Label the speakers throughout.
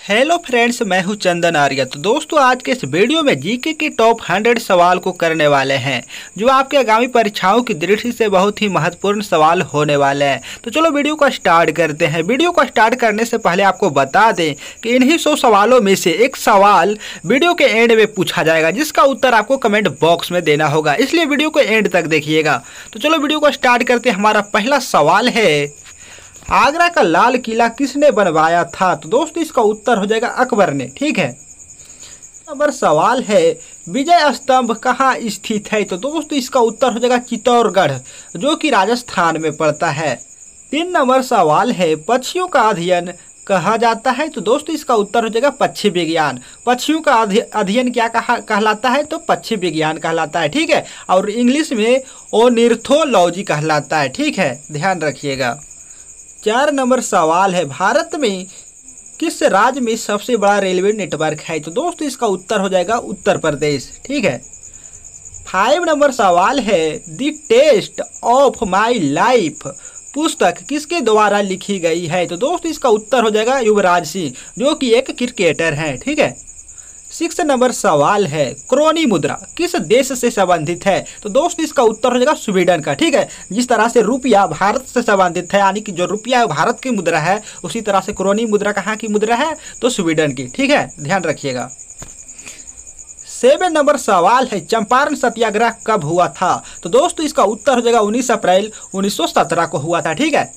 Speaker 1: Hello friends, मैं हूं चंदन आर्य। तो दोस्तों, आज के इस वीडियो में जीके की टॉप 100 सवाल को करने वाले हैं जो आपके आगामी परीक्षाओं की दृष्टि से बहुत ही महत्वपूर्ण सवाल होने वाले हैं। तो चलो वीडियो को स्टार्ट करते हैं। वीडियो को स्टार्ट करने से पहले आपको बता दें कि इन्हीं 100 सवालों में से एक सवाल वीडियो के एंड में पूछा जाएगा जिसका उत्तर आपको कमेंट बॉक्स में देना होगा, इसलिए वीडियो को एंड तक देखिएगा। तो चलो वीडियो को स्टार्ट करते हैं। हमारा पहला सवाल है, आगरा का लाल किला किसने बनवाया था? तो दोस्तों, इसका उत्तर हो जाएगा अकबर ने। ठीक है। नंबर सवाल है, विजय स्तंभ कहाँ स्थित है? तो दोस्तों, इसका उत्तर हो जाएगा चित्तौड़गढ़, जो कि राजस्थान में पड़ता है। 3 नंबर सवाल है, पक्षियों का अध्ययन कहा जाता है? तो दोस्तों, इसका उत्तर हो जाएगा पक्षी विज्ञान। पक्षियों का अध्ययन क्या कहलाता है? तो पक्षी विज्ञान कहलाता है। ठीक है। और इंग्लिश में ओर्निथोलॉजी कहलाता है। ठीक है, ध्यान रखिएगा। 4 नंबर सवाल है, भारत में किस राज्य में सबसे बड़ा रेलवे नेटवर्क है? तो दोस्तों, इसका उत्तर हो जाएगा उत्तर प्रदेश। ठीक है। 5 नंबर सवाल है, the test of my life पुस्तक किसके द्वारा लिखी गई है? तो दोस्तों, इसका उत्तर हो जाएगा युवराज सिंह, जो कि एक क्रिकेटर हैं। ठीक है। 6 नंबर सवाल है, क्रोनी मुद्रा किस देश से संबंधित है? तो दोस्तों, इसका उत्तर हो जाएगा स्वीडन का। ठीक है। जिस तरह से रुपया भारत से संबंधित है, यानी कि जो रुपया भारत की मुद्रा है, उसी तरह से क्रोनी मुद्रा कहाँ की मुद्रा है? तो स्वीडन की। ठीक है, ध्यान रखिएगा। 7 नंबर सवाल है, चंपारण सत्याग्रह कब हुआ था? तो दोस्तों, इसका उत्तर हो जाएगा 19 अप्रैल 1917 को हुआ था। ठीक है,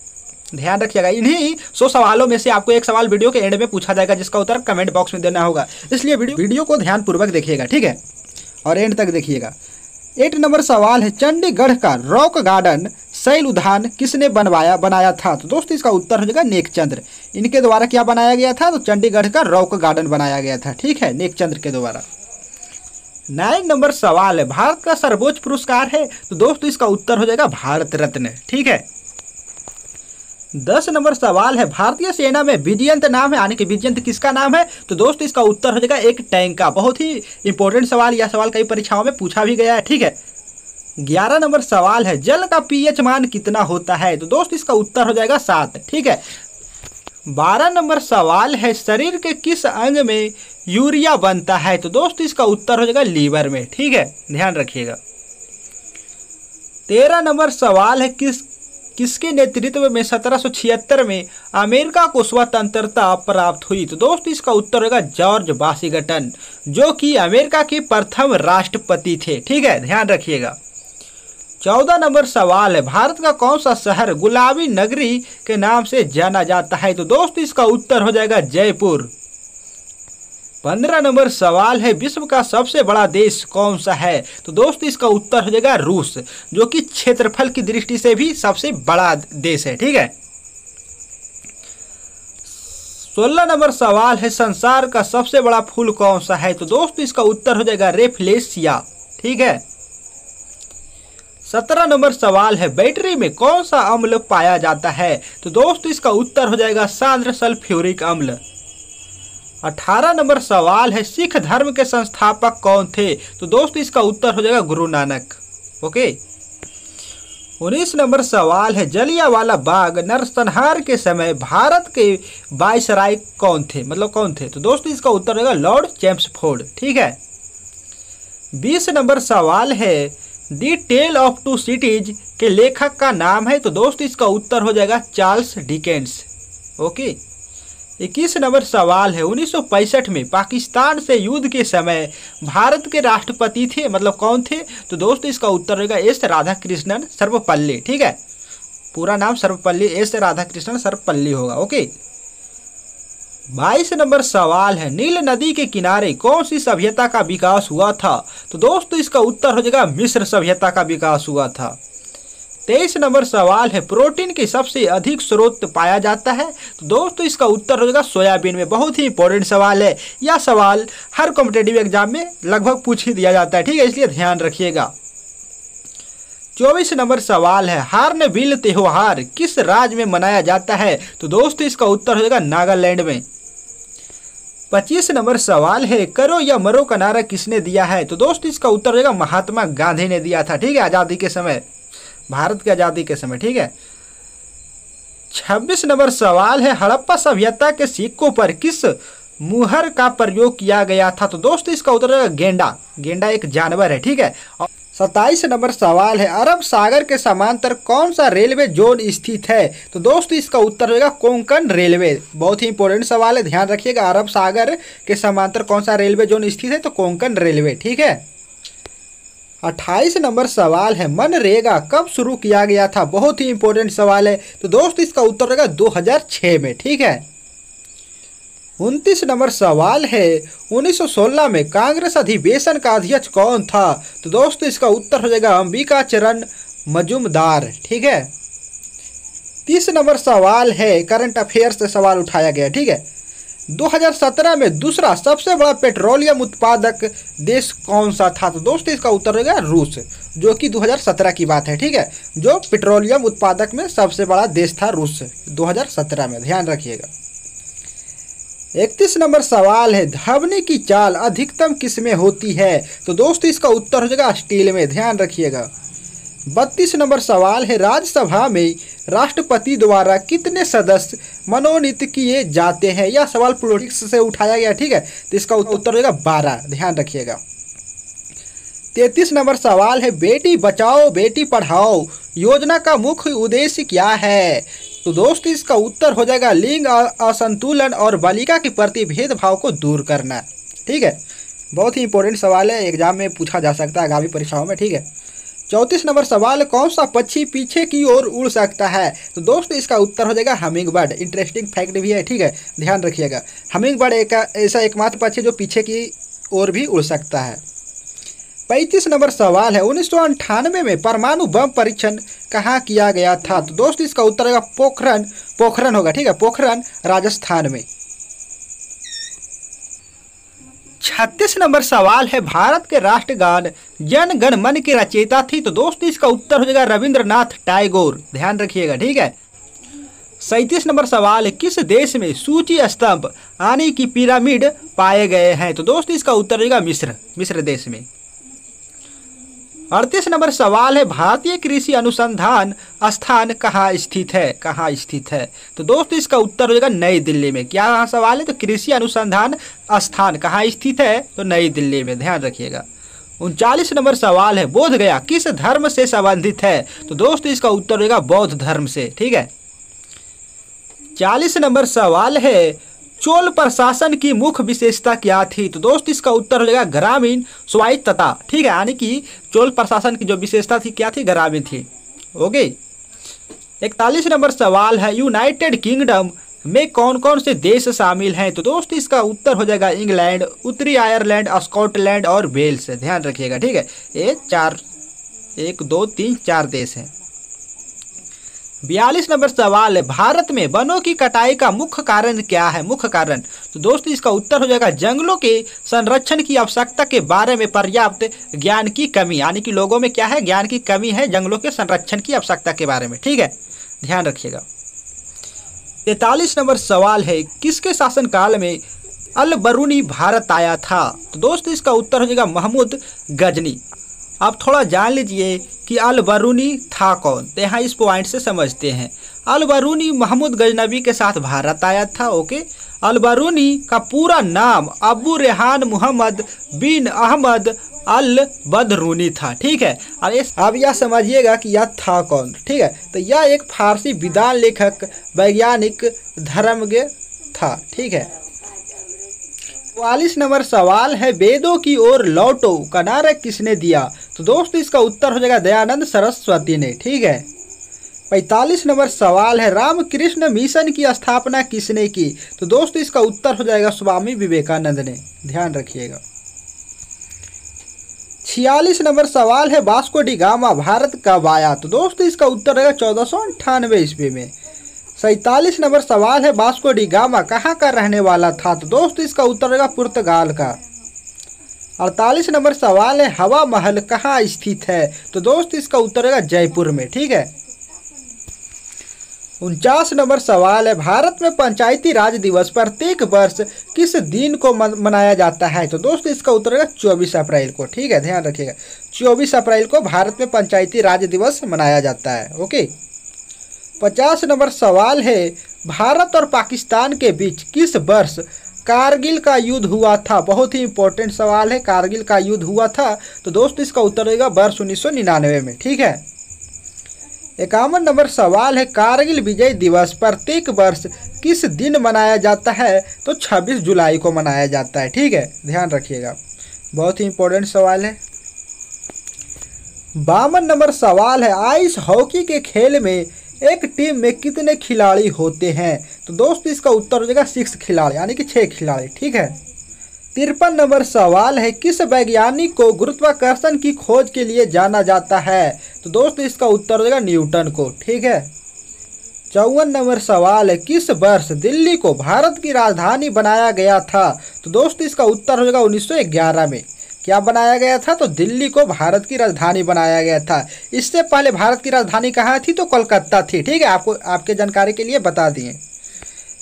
Speaker 1: ध्यान रखिएगा। इन्हीं 100 सवालों में से आपको एक सवाल वीडियो के एंड में पूछा जाएगा जिसका उत्तर कमेंट बॉक्स में देना होगा, इसलिए वीडियो को ध्यानपूर्वक देखिएगा। ठीक है, और एंड तक देखिएगा। 8 नंबर सवाल है, चंडीगढ़ का रॉक गार्डन शैल उद्यान किसने बनाया था? तो दोस्तों, इसका उत्तर हो जाएगा नेकचंद्र। इनके द्वारा क्या बनाया गया था? तो चंडीगढ़ का रॉक गार्डन बनाया गया था। ठीक है, नेकचंद्र के द्वारा। 9 नंबर सवाल है, भारत का सर्वोच्च पुरस्कार है? तो दोस्तों, इसका उत्तर हो जाएगा भारत रत्न। ठीक है। 10 नंबर सवाल है, भारतीय सेना में विजयंत नाम है, यानी कि विजयंत किसका नाम है? तो दोस्तों, इसका उत्तर हो जाएगा एक टैंक का। बहुत ही इंपॉर्टेंट सवाल, यह सवाल कई परीक्षाओं में पूछा भी गया है। ठीक है। 11 नंबर सवाल है, जल का पीएच मान कितना होता है? तो दोस्तों, इसका उत्तर हो जाएगा 7। ठीक है। 12 नंबर सवाल है, शरीर के किस अंग में यूरिया बनता है? तो दोस्तों, इसका उत्तर हो जाएगा लीवर में। ठीक है, ध्यान रखिएगा। 13 नंबर सवाल है, किसके नेतृत्व में 1776 में अमेरिका को स्वतंत्रता प्राप्त हुई? तो दोस्तों, इसका उत्तर होगा जॉर्ज वाशिंगटन, जो कि अमेरिका के प्रथम राष्ट्रपति थे। ठीक है, ध्यान रखिएगा। 14 नंबर सवाल है, भारत का कौन सा शहर गुलाबी नगरी के नाम से जाना जाता है? तो दोस्तों, इसका उत्तर हो जाएगा जयपुर। 15 नंबर सवाल है, विश्व का सबसे बड़ा देश कौन सा है? तो दोस्तों, इसका उत्तर हो जाएगा रूस, जो कि क्षेत्रफल की दृष्टि से भी सबसे बड़ा देश है। ठीक है। 16 नंबर सवाल है, संसार का सबसे बड़ा फूल कौन सा है? तो दोस्तों, इसका उत्तर हो जाएगा रेफलेशिया। ठीक है। 17 नंबर सवाल है, बैटरी में कौन सा अम्ल पाया जाता है? तो दोस्तों, इसका उत्तर हो जाएगा सांद्र सल्फ्यूरिक अम्ल। 18 नंबर सवाल है, सिख धर्म के संस्थापक कौन थे? तो दोस्तों, इसका उत्तर हो जाएगा गुरु नानक। ओके। 19 नंबर सवाल है, जलियांवाला बाग नरसंहार के समय भारत के वायसराय कौन थे? मतलब कौन थे? तो दोस्तों, इसका उत्तर होगा लॉर्ड चैम्सफोर्ड। ठीक है। 20 नंबर सवाल है, the tale of two cities के लेखक का नाम है? तो दोस्तों, इसका उत्तर हो जाएगा चार्ल्स डिकेंस। ओके। 21 नंबर सवाल है, 1965 में पाकिस्तान से युद्ध के समय भारत के राष्ट्रपति थे, मतलब कौन थे? तो दोस्तों, इसका उत्तर होगा एस राधाकृष्णन सर्वपल्ली। ठीक है, पूरा नाम सर्वपल्ली एस राधाकृष्णन सर्वपल्ली होगा। ओके। 22 नंबर सवाल है, नील नदी के किनारे कौन सी सभ्यता का विकास हुआ था? तो दोस्तों, इसका उत्तर हो जाएगा मिस्र सभ्यता का विकास हुआ था। 23 नंबर सवाल है, प्रोटीन के सबसे अधिक स्रोत पाया जाता है? तो दोस्तों, इसका उत्तर हो जाएगा सोयाबीन में। बहुत ही इंपॉर्टेंट सवाल है, यह सवाल हर कॉम्पिटेटिव एग्जाम में लगभग पूछ ही दिया जाता है। ठीक है, इसलिए ध्यान रखिएगा। 24 नंबर सवाल है, हार्नबिल त्योहार किस राज्य में मनाया जाता है? तो दोस्तों, इसका उत्तर हो जाएगा नागालैंड में। 25 नंबर सवाल है, करो या मरो का नारा किसने दिया है? तो दोस्तों, इसका उत्तर हो जाएगा महात्मा गांधी ने दिया था। ठीक है, आज़ादी के समय, भारत की आज़ादी के समय। ठीक है। 26 नंबर सवाल है, हड़प्पा सभ्यता के सिक्कों पर किस मुहर का प्रयोग किया गया था? तो दोस्तों इसका उत्तर है गेंडा। गेंडा एक जानवर है, ठीक है। 27 नंबर सवाल है, अरब सागर के समांतर कौन सा रेलवे जोन स्थित है? तो दोस्तों इसका उत्तर होगा कोंकण रेलवे। बहुत ही इंपॉर्टेंट सवाल है, ध्यान रखिएगा। अरब सागर के समांतर कौन सा रेलवे जोन स्थित है? तो कोंकण रेलवे, ठीक है। 28 नंबर सवाल है, मनरेगा कब शुरू किया गया था? बहुत ही इंपॉर्टेंट सवाल है। तो दोस्तों इसका उत्तर होगा 2006 में, ठीक है। 29 नंबर सवाल है, 1916 में कांग्रेस अधिवेशन का अध्यक्ष कौन था? तो दोस्तों इसका उत्तर हो जाएगा अंबिका चरण मजूमदार, ठीक है। 30 नंबर सवाल है, करंट अफेयर्स से सवाल उठाया गया, ठीक है। 2017 में दूसरा सबसे बड़ा पेट्रोलियम उत्पादक देश कौन सा था? तो दोस्तों इसका उत्तर होगा रूस, जो कि 2017 की बात है, ठीक है। जो पेट्रोलियम उत्पादक में सबसे बड़ा देश था रूस 2017 में, ध्यान रखिएगा। 31 नंबर सवाल है, धवनी की चाल अधिकतम किस में होती है? तो दोस्तों इसका उत्तर हो जाएगा स्टील में, ध्यान रखिएगा। 32 नंबर सवाल है, राज्यसभा में राष्ट्रपति द्वारा कितने सदस्य मनोनीत किए जाते हैं? यह सवाल पॉलिटिक्स से उठाया गया, ठीक है। तो इसका उत्तर होगा 12, ध्यान रखिएगा। 33 नंबर सवाल है, बेटी बचाओ बेटी पढ़ाओ योजना का मुख्य उद्देश्य क्या है? तो दोस्तों इसका उत्तर हो जाएगा लिंग असंतुलन और बालिका के प्रति भेदभाव को दूर करना, ठीक है। बहुत ही इंपॉर्टेंट सवाल है, एग्जाम में पूछा जा सकता है आगामी परीक्षाओं में, ठीक है। 34 नंबर सवाल, कौन सा पक्षी पीछे की ओर उड़ सकता है? तो दोस्तों इसका उत्तर हो जाएगा हमिंग बर्ड। इंटरेस्टिंग फैक्ट भी है, ठीक है, ध्यान रखिएगा। हमिंग बर्ड एक ऐसा एकमात्र पक्षी जो पीछे की ओर भी उड़ सकता है। 35 नंबर सवाल है, 1998 में परमाणु बम परीक्षण कहाँ किया गया था? तो दोस्तों इसका उत्तर होगा पोखरण होगा, ठीक है, पोखरण राजस्थान में। 36 नंबर सवाल है, भारत के राष्ट्रगान जन गण मन की रचयिता थी? तो दोस्तों इसका उत्तर हो जाएगा रविंद्रनाथ टैगोर, ध्यान रखिएगा, ठीक है। 37 नंबर सवाल है, किस देश में सूची स्तंभ यानी कि पिरामिड पाए गए हैं? तो दोस्तों इसका उत्तर होगा मिस्र देश में। 38 नंबर सवाल है, भारतीय कृषि अनुसंधान स्थान कहाँ स्थित है? तो दोस्तों इसका उत्तर हो जाएगा नई दिल्ली में। क्या सवाल है? तो कृषि अनुसंधान स्थान कहाँ स्थित है? तो नई दिल्ली में, ध्यान रखिएगा। 39 नंबर सवाल है, बोध गया किस धर्म से संबंधित है? तो दोस्तों इसका उत्तर होगा बौद्ध धर्म से, ठीक है। 40 नंबर सवाल है, चोल प्रशासन की मुख्य विशेषता क्या थी? तो दोस्त इसका उत्तर हो जाएगा ग्रामीण स्वायत्तता, ठीक है, यानी कि चोल प्रशासन की जो विशेषता थी क्या थी? ग्रामीण थी, ओके। 41 नंबर सवाल है, यूनाइटेड किंगडम में कौन कौन से देश शामिल हैं? तो दोस्त इसका उत्तर हो जाएगा इंग्लैंड, उत्तरी आयरलैंड, स्कॉटलैंड और वेल्स, ध्यान रखिएगा, ठीक है। ये 1 2 3 4 देश हैं। 42 नंबर सवाल है, भारत में वनों की कटाई का मुख्य कारण क्या है? मुख्य कारण, तो दोस्तों इसका उत्तर हो जाएगा जंगलों के संरक्षण की आवश्यकता के बारे में पर्याप्त ज्ञान की कमी, यानी कि लोगों में क्या है? ज्ञान की कमी है जंगलों के संरक्षण की आवश्यकता के बारे में, ठीक है, ध्यान रखिएगा। 43 नंबर सवाल है, किसके शासनकाल में अल बरूनी भारत आया था? तो दोस्तों इसका उत्तर हो जाएगा महमूद गजनी। आप थोड़ा जान लीजिए कि अल बरूनी था कौन, तो यहाँ इस पॉइंट से समझते हैं। अल बरूनी महमूद गजनबी के साथ भारत आया था, ओके। अल बरूनी का पूरा नाम अबू रेहान मोहम्मद बिन अहमद अल बदरूनी था, ठीक है। और अब यह समझिएगा कि यह था कौन, ठीक है। तो यह एक फारसी विद्वान, लेखक, वैज्ञानिक, धर्मज्ञ था, ठीक है। 44 नंबर सवाल है, वेदों की ओर लौटो का नारा किसने दिया? तो दोस्तों इसका उत्तर हो जाएगा दयानंद सरस्वती ने, ठीक है। 45 नंबर सवाल है, रामकृष्ण मिशन की स्थापना किसने की? तो दोस्तों इसका उत्तर हो जाएगा स्वामी विवेकानंद ने, ध्यान रखिएगा। 46 नंबर सवाल है, वास्को डी गामा भारत कब आया? तो दोस्तों इसका उत्तर रहेगा 1498 ईस्वी में। 47 नंबर सवाल है, वास्को डी गामा कहाँ का रहने वाला था? तो दोस्तों इसका उत्तर रहेगा पुर्तगाल का। 48 नंबर सवाल है, हवा महल कहाँ स्थित है? तो दोस्त इसका उत्तर रहेगा जयपुर में, ठीक है। 49 नंबर सवाल है, भारत में पंचायती राज दिवस प्रत्येक वर्ष किस दिन को मनाया जाता है? तो दोस्त इसका उत्तर रहेगा 24 अप्रैल को, ठीक है, ध्यान रखिएगा। 24 अप्रैल को भारत में पंचायती राज दिवस मनाया जाता है, ओके। 50 नंबर सवाल है, भारत और पाकिस्तान के बीच किस वर्ष कारगिल का युद्ध हुआ था? बहुत ही इंपॉर्टेंट सवाल है, कारगिल का युद्ध हुआ था। तो दोस्तों इसका उत्तर होगा वर्ष 1999 में। ठीक है। 51 नंबर सवाल है, कारगिल विजय दिवस प्रत्येक वर्ष किस दिन मनाया जाता है? तो 26 जुलाई को मनाया जाता है। ठीक है, ध्यान रखिएगा, बहुत ही इंपॉर्टेंट सवाल है। 52 नंबर सवाल है, आइस हॉकी के खेल में एक टीम में कितने खिलाड़ी होते हैं? तो दोस्तों इसका उत्तर हो जाएगा 6 खिलाड़ी, यानी कि 6 खिलाड़ी। ठीक है। 53 नंबर सवाल है, किस वैज्ञानिक को गुरुत्वाकर्षण की खोज के लिए जाना जाता है? तो दोस्तों इसका उत्तर हो जाएगा न्यूटन को। ठीक है। 54 नंबर सवाल है, किस वर्ष दिल्ली को भारत की राजधानी बनाया गया था? तो दोस्तों इसका उत्तर हो जाएगा 1911 में। क्या बनाया गया था? तो दिल्ली को भारत की राजधानी बनाया गया था। इससे पहले भारत की राजधानी कहाँ थी? तो कोलकाता थी। ठीक है, आपको आपके जानकारी के लिए बता दिए।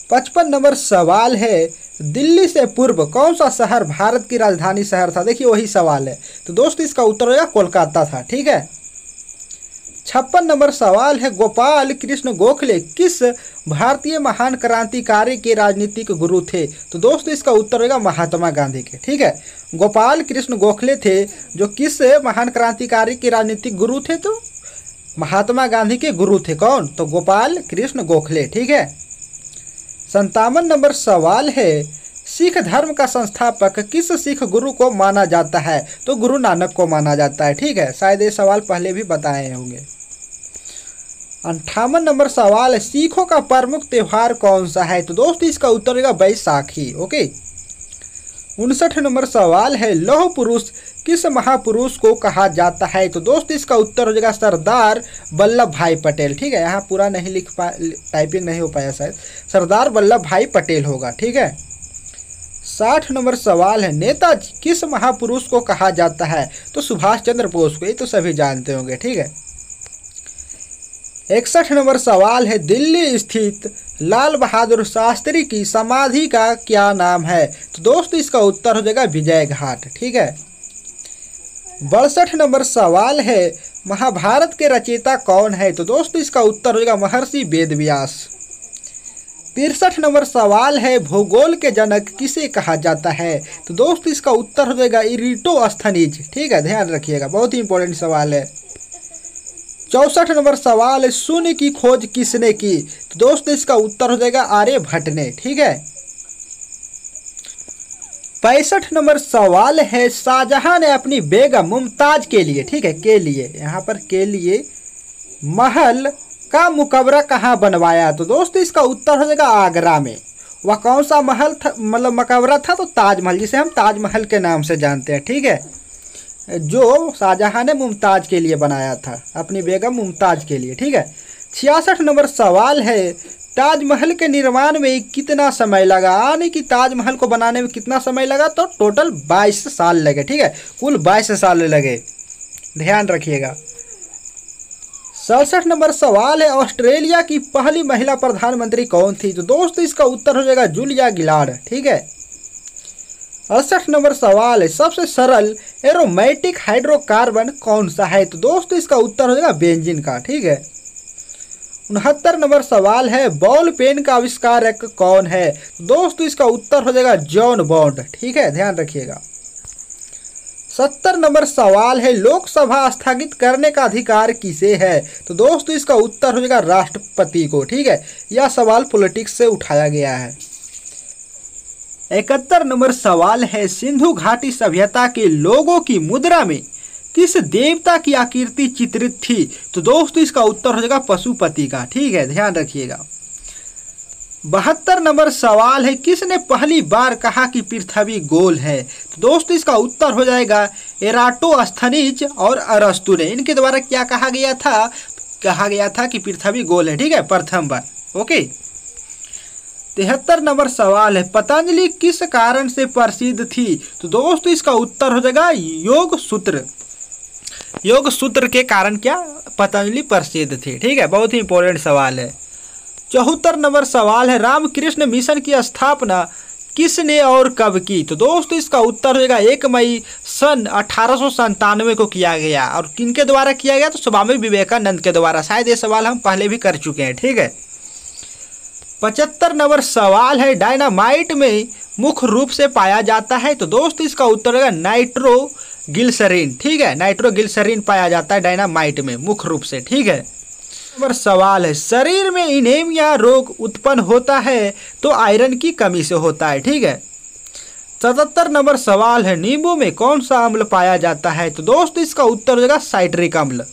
Speaker 1: 55 नंबर सवाल है, दिल्ली से पूर्व कौन सा शहर भारत की राजधानी शहर था? देखिए वही सवाल है। तो दोस्तों इसका उत्तर होगा कोलकाता था। ठीक है। 56 नंबर सवाल है, गोपाल कृष्ण गोखले किस भारतीय महान क्रांतिकारी के राजनीतिक गुरु थे? तो दोस्तों इसका उत्तर होगा महात्मा गांधी के। ठीक है। गोपाल कृष्ण गोखले थे जो किस महान क्रांतिकारी के राजनीतिक गुरु थे? तो महात्मा गांधी के गुरु थे। कौन? तो गोपाल कृष्ण गोखले। ठीक है। 57 नंबर सवाल है, सिख धर्म का संस्थापक किस सिख गुरु को माना जाता है? तो गुरु नानक को माना जाता है। ठीक है, शायद ये सवाल पहले भी बताए होंगे। 58 नंबर सवाल है, सिखों का प्रमुख त्योहार कौन सा है? तो दोस्तों इसका उत्तर होगा बैसाखी। ओके। 59 नंबर सवाल है, लौह पुरुष किस महापुरुष को कहा जाता है? तो दोस्तों इसका उत्तर हो जाएगा सरदार वल्लभ भाई पटेल। ठीक है, यहाँ पूरा नहीं लिख टाइपिंग नहीं हो पाया शायद, सरदार वल्लभ भाई पटेल होगा। ठीक है। 60 नंबर सवाल है, नेताजी किस महापुरुष को कहा जाता है? तो सुभाष चंद्र बोस को, ये तो सभी जानते होंगे। ठीक है। 61 नंबर सवाल है, दिल्ली स्थित लाल बहादुर शास्त्री की समाधि का क्या नाम है? तो दोस्तों इसका उत्तर हो जाएगा विजय घाट। ठीक है। 62 नंबर सवाल है, महाभारत के रचयिता कौन है? तो दोस्तों इसका उत्तर हो जाएगा महर्षि वेदव्यास। 63 नंबर सवाल है, भूगोल के जनक किसे कहा जाता है? तो दोस्तों इसका उत्तर हो जाएगा इरिटोस्थनीज। ठीक है, ध्यान रखिएगा, बहुत ही इंपॉर्टेंट सवाल है। 64 नंबर सवाल है, शून्य की खोज किसने की? तो दोस्तों इसका उत्तर हो जाएगा आर्यभट्ट ने। ठीक है। 65 नंबर सवाल है, शाहजहां ने अपनी बेगम मुमताज के लिए, ठीक है, के लिए, यहाँ पर के लिए महल का मुकबरा कहाँ बनवाया? तो दोस्तों इसका उत्तर हो जाएगा आगरा में। वह कौन सा महल था, मतलब मकबरा था? तो ताजमहल, जिसे हम ताजमहल के नाम से जानते हैं। ठीक है, जो शाहजहां ने मुमताज के लिए बनाया था, अपनी बेगम मुमताज के लिए। ठीक है। 66 नंबर सवाल है, ताजमहल के निर्माण में कितना समय लगा? यानी कि ताजमहल को बनाने में कितना समय लगा? तो टोटल 22 साल लगे। ठीक है, कुल 22 साल लगे, ध्यान रखिएगा। 67 नंबर सवाल है, ऑस्ट्रेलिया की पहली महिला प्रधानमंत्री कौन थी? तो दोस्तों इसका उत्तर हो जाएगा जूलिया गिलार्ड। ठीक है। 68 नंबर सवाल है, सबसे सरल एरोमेटिक हाइड्रोकार्बन कौन सा है? तो दोस्तों इसका उत्तर हो जाएगा बेंजीन का। ठीक है। 69 नंबर सवाल है, बॉल पेन का आविष्कारक कौन है? तो दोस्तों इसका उत्तर हो जाएगा जॉन बॉन्ड। ठीक है, ध्यान रखिएगा। 70 नंबर सवाल है, लोकसभा स्थगित करने का अधिकार किसे है? तो दोस्तों इसका उत्तर हो जाएगा राष्ट्रपति को। ठीक है, यह सवाल पॉलिटिक्स से उठाया गया है। 71 नंबर सवाल है, सिंधु घाटी सभ्यता के लोगों की मुद्रा में किस देवता की आकृति चित्रित थी? तो दोस्तों इसका उत्तर हो जाएगा पशुपति का। ठीक है, ध्यान रखिएगा। 72 नंबर सवाल है, किसने पहली बार कहा कि पृथ्वी गोल है? तो दोस्तों इसका उत्तर हो जाएगा एराटोस्थनीज और अरस्तु ने। इनके द्वारा क्या कहा गया था? कहा गया था कि पृथ्वी गोल है। ठीक है, प्रथम बार। ओके। 73 नंबर सवाल है, पतंजलि किस कारण से प्रसिद्ध थी? तो दोस्तों इसका उत्तर हो जाएगा योग सूत्र। योग सूत्र के कारण क्या पतंजलि प्रसिद्ध थी। ठीक है, बहुत ही इंपॉर्टेंट सवाल है। 74 नंबर सवाल है, रामकृष्ण मिशन की स्थापना किसने और कब की? तो दोस्तों इसका उत्तर होगा 1 मई सन 1897 को किया गया। और किनके द्वारा किया गया? तो स्वामी विवेकानंद के द्वारा। शायद ये सवाल हम पहले भी कर चुके हैं। ठीक है। 75 नंबर सवाल है, डायनामाइट में मुख्य रूप से पाया जाता है? तो दोस्तों इसका उत्तर होगा नाइट्रोग्लिसरीन। ठीक है, नाइट्रोग्लिसरीन पाया जाता है डायनामाइट में मुख्य रूप से। ठीक है, नंबर सवाल है, शरीर में एनीमिया रोग उत्पन्न होता है तो आयरन की कमी से होता है। ठीक है। 77 नंबर सवाल है, नींबू में कौन सा अम्ल पाया जाता है? तो दोस्तों इसका उत्तर हो जाएगा साइट्रिक अम्ल।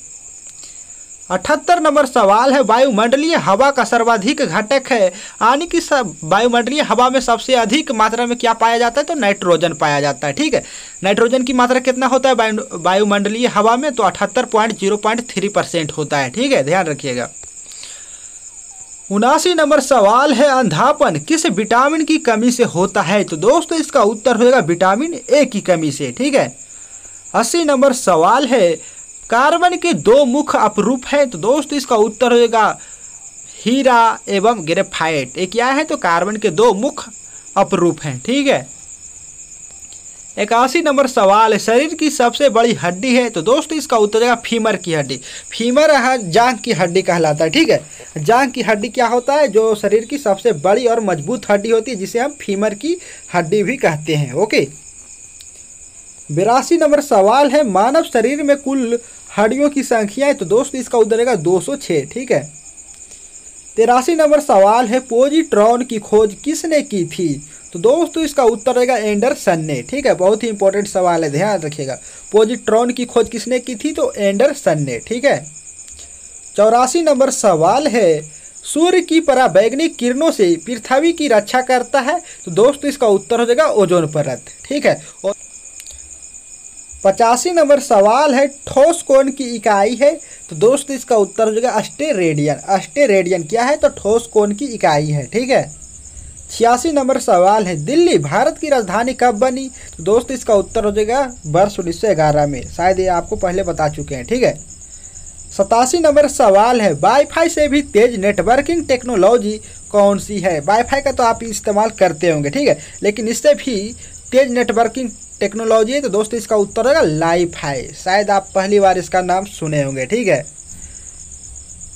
Speaker 1: 78 नंबर सवाल है, वायुमंडलीय हवा का सर्वाधिक घटक है, यानी कि वायुमंडलीय हवा में सबसे अधिक मात्रा में क्या पाया जाता है? तो नाइट्रोजन पाया जाता है। ठीक है, नाइट्रोजन की मात्रा कितना होता है वायुमंडलीय हवा में? तो 78.0.3% होता है। ठीक है, ध्यान रखिएगा। 79 नंबर सवाल है, अंधापन किस विटामिन की कमी से होता है? तो दोस्तों इसका उत्तर होगा विटामिन ए की कमी से। ठीक है। 80 नंबर सवाल है, कार्बन के दो मुख्य अपरूप हैं? तो दोस्तों इसका उत्तर होगा हीरा एवं ग्रेफाइट। ये क्या है? तो कार्बन के दो मुख्य अपरूप हैं। ठीक है। 81 नंबर सवाल है, शरीर की सबसे बड़ी हड्डी है? तो दोस्तों इसका उत्तर होगा फीमर की हड्डी। फीमर जांघ की हड्डी कहलाता है। ठीक है, जांघ की हड्डी क्या होता है? जो शरीर की सबसे बड़ी और मजबूत हड्डी होती है, जिसे हम फीमर की हड्डी भी कहते हैं। ओके। 82 नंबर सवाल है, मानव शरीर में कुल हड्डियों की संख्या है? तो दोस्तों इसका उत्तर होगा 206। ठीक है। 83 नंबर सवाल है, पोजिट्रॉन की खोज किसने की थी? तो दोस्तों इसका उत्तर रहेगा एंडरसन ने। ठीक है, बहुत ही इंपॉर्टेंट सवाल है, ध्यान रखिएगा। पोजिट्रॉन की खोज किसने की थी? तो एंडरसन ने। ठीक है। 84 नंबर सवाल है, सूर्य की पराबैंगनी किरणों से पृथ्वी की रक्षा करता है? तो दोस्तों इसका उत्तर हो जाएगा ओजोन परत। ठीक है। और 85 नंबर सवाल है, ठोस कोण की इकाई है? तो दोस्तों इसका उत्तर हो जाएगा अस्टेरेडियन। अस्टेरेडियन क्या है? तो ठोस कोण की इकाई है। ठीक है। 86 नंबर सवाल है, दिल्ली भारत की राजधानी कब बनी? तो दोस्तों इसका उत्तर हो जाएगा वर्ष 1911 में। शायद ये आपको पहले बता चुके हैं। ठीक है। 87 नंबर सवाल है, वाईफाई से भी तेज नेटवर्किंग टेक्नोलॉजी कौन सी है? वाईफाई का तो आप इस्तेमाल करते होंगे। ठीक है, लेकिन इससे भी तेज नेटवर्किंग टेक्नोलॉजी है? तो दोस्तों इसका उत्तर होगा लाइफाई। शायद आप पहली बार इसका नाम सुने होंगे। ठीक है।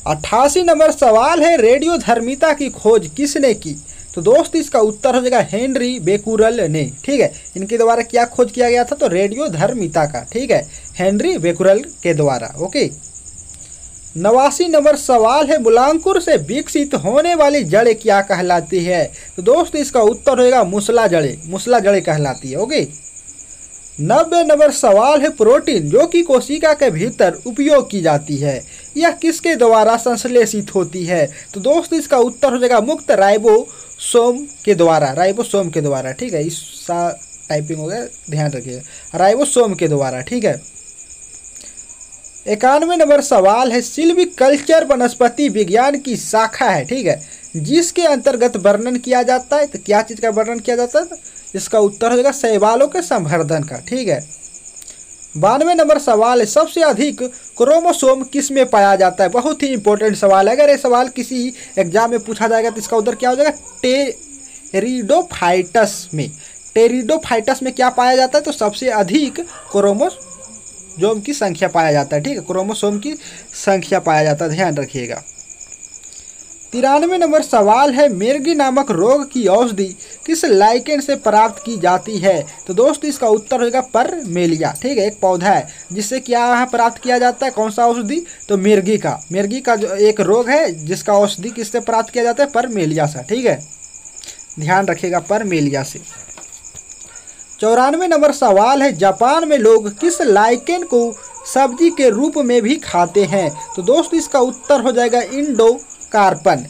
Speaker 1: 88 नंबर सवाल है, रेडियोधर्मिता की खोज किसने की? तो दोस्तों इसका उत्तर हो जाएगा हेनरी बेकुरल ने। ठीक है, इनके द्वारा क्या खोज किया गया था? तो रेडियोधर्मिता का। ठीक है, हेनरी बेकुरल के द्वारा। ओके। 89 नंबर सवाल है, मूलांकुर से विकसित होने वाली जड़ें क्या कहलाती है? तो दोस्तों इसका उत्तर होगा मूसला जड़ें। मूसला जड़ें कहलाती है। ओके। 90 नंबर सवाल है, प्रोटीन जो कि कोशिका के भीतर उपयोग की जाती है, यह किसके द्वारा संश्लेषित होती है? तो दोस्तों इसका उत्तर हो जाएगा मुक्त राइबोसोम के द्वारा। राइबोसोम के द्वारा। ठीक है, इस टाइपिंग हो गया, ध्यान रखिएगा, राइबोसोम के द्वारा। ठीक है। 91 नंबर सवाल है, सिल्वीकल्चर वनस्पति विज्ञान की शाखा है। ठीक है, जिसके अंतर्गत वर्णन किया जाता है? तो क्या चीज़ का वर्णन किया जाता है? इसका उत्तर हो जाएगा शैवालों के संवर्धन का। ठीक है। 92 नंबर सवाल है, सबसे अधिक क्रोमोसोम किस में पाया जाता है? बहुत ही इंपॉर्टेंट सवाल है, अगर ये सवाल किसी एग्जाम में पूछा जाएगा तो इसका उत्तर क्या हो जाएगा? टेरिडोफाइटस में। टेरिडोफाइटस में क्या पाया जाता है? तो सबसे अधिक क्रोमोसोम की संख्या पाया जाता है। ठीक है, क्रोमोसोम की संख्या पाया जाता है, ध्यान रखिएगा। 93 नंबर सवाल है, मिर्गी नामक रोग की औषधि किस लाइकेन से प्राप्त की जाती है? तो दोस्तों इसका उत्तर होगा परमेलिया। ठीक है, एक पौधा है जिससे क्या यहाँ प्राप्त किया जाता है? कौन सा औषधि? तो मिर्गी का। मिर्गी का जो एक रोग है जिसका औषधि किससे प्राप्त किया जाता है? परमेलिया से। ठीक है, ध्यान रखिएगा, परमेलिया से। 94 नंबर सवाल है, जापान में लोग किस लाइकेन को सब्जी के रूप में भी खाते हैं? तो दोस्तों इसका उत्तर हो जाएगा इंडोकार्पन,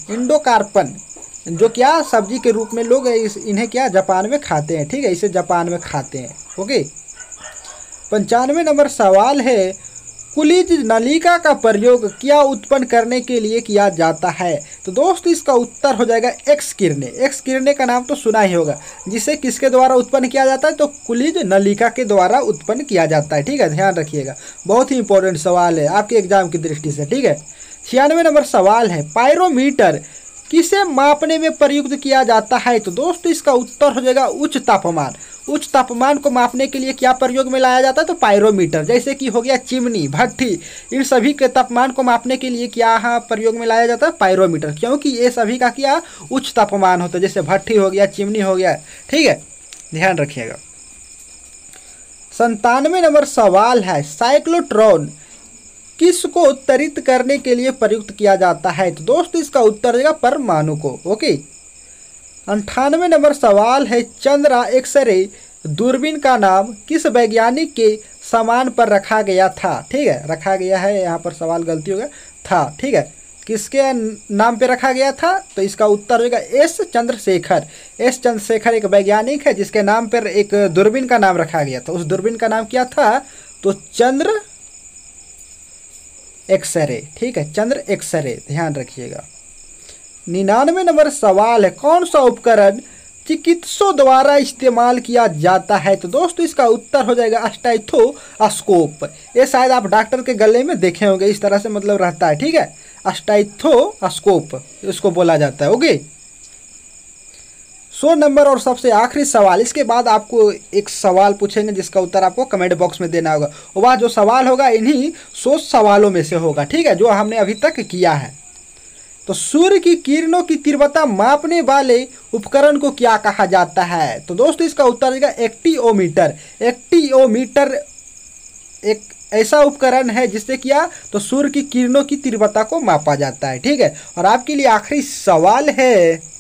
Speaker 1: जो क्या सब्जी के रूप में लोग इन्हें क्या जापान में खाते हैं। ठीक है, इसे जापान में खाते हैं। ओके। 95 नंबर सवाल है, कुलिज नलिका का प्रयोग क्या उत्पन्न करने के लिए किया जाता है? तो दोस्तों इसका उत्तर हो जाएगा एक्स किरणें। एक्स किरणें का नाम तो सुना ही होगा, जिसे किसके द्वारा उत्पन्न किया जाता है? तो कुलिज नलिका के द्वारा उत्पन्न किया जाता है। ठीक है, ध्यान रखिएगा, बहुत ही इंपॉर्टेंट सवाल है आपके एग्जाम की दृष्टि से। ठीक है। 96 नंबर सवाल है, पायरोमीटर किसे मापने में प्रयुक्त किया जाता है? तो दोस्तों इसका उत्तर हो जाएगा उच्च तापमान। उच्च तापमान को मापने के लिए क्या प्रयोग में लाया जाता है? तो पायरोमीटर। जैसे कि हो गया चिमनी, भट्ठी, इन सभी के तापमान को मापने के लिए क्या प्रयोग में लाया जाता है? पायरोमीटर, क्योंकि ये सभी का क्या उच्च तापमान होता है। जैसे भट्ठी हो गया, चिमनी हो गया, ठीक है, ध्यान रखिएगा। 97 नंबर सवाल है, साइक्लोट्रॉन किसको उत्तरित करने के लिए प्रयुक्त किया जाता है? तो दोस्तों इसका उत्तर देगा परमाणु को। ओके। 98 नंबर सवाल है, चंद्रा एक्सरे दूरबीन का नाम किस वैज्ञानिक के सामान पर रखा गया था? ठीक है, रखा गया है, यहाँ पर सवाल गलती हो गया, था, ठीक है, किसके नाम पे रखा गया था? तो इसका उत्तर होगा एस चंद्रशेखर। एस चंद्रशेखर एक वैज्ञानिक है जिसके नाम पर एक दूरबीन का नाम रखा गया था। उस दूरबीन का नाम क्या था? तो चंद्र एक्सरे, ठीक है, चंद्र एक्सरे, ध्यान रखिएगा। 99 नंबर सवाल है, कौन सा उपकरण चिकित्सकों द्वारा इस्तेमाल किया जाता है? तो दोस्तों इसका उत्तर हो जाएगा स्टेथोस्कोप। ये शायद आप डॉक्टर के गले में देखे होंगे, इस तरह से मतलब रहता है, ठीक है, स्टेथोस्कोप इसको बोला जाता है। ओके। 100 नंबर और सबसे आखिरी सवाल, इसके बाद आपको एक सवाल पूछेंगे जिसका उत्तर आपको कमेंट बॉक्स में देना होगा। वह जो सवाल होगा इन्हीं 100 सवालों में से होगा, ठीक है, जो हमने अभी तक किया है। तो सूर्य की किरणों की तीव्रता मापने वाले उपकरण को क्या कहा जाता है? तो दोस्तों इसका उत्तर देगा एक्टियोमीटर। एक्टियोमीटर एक ऐसा उपकरण है जिससे क्या, तो सूर्य की किरणों की तीव्रता को मापा जाता है, ठीक है। और आपके लिए आखिरी सवाल है,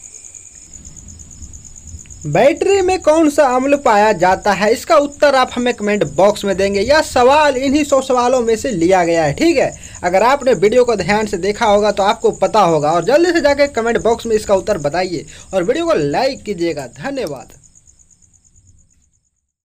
Speaker 1: बैटरी में कौन सा अम्ल पाया जाता है? इसका उत्तर आप हमें कमेंट बॉक्स में देंगे। यह सवाल इन्हीं 100 सवालों में से लिया गया है, ठीक है। अगर आपने वीडियो को ध्यान से देखा होगा तो आपको पता होगा, और जल्दी से जाकर कमेंट बॉक्स में इसका उत्तर बताइए और वीडियो को लाइक कीजिएगा। धन्यवाद।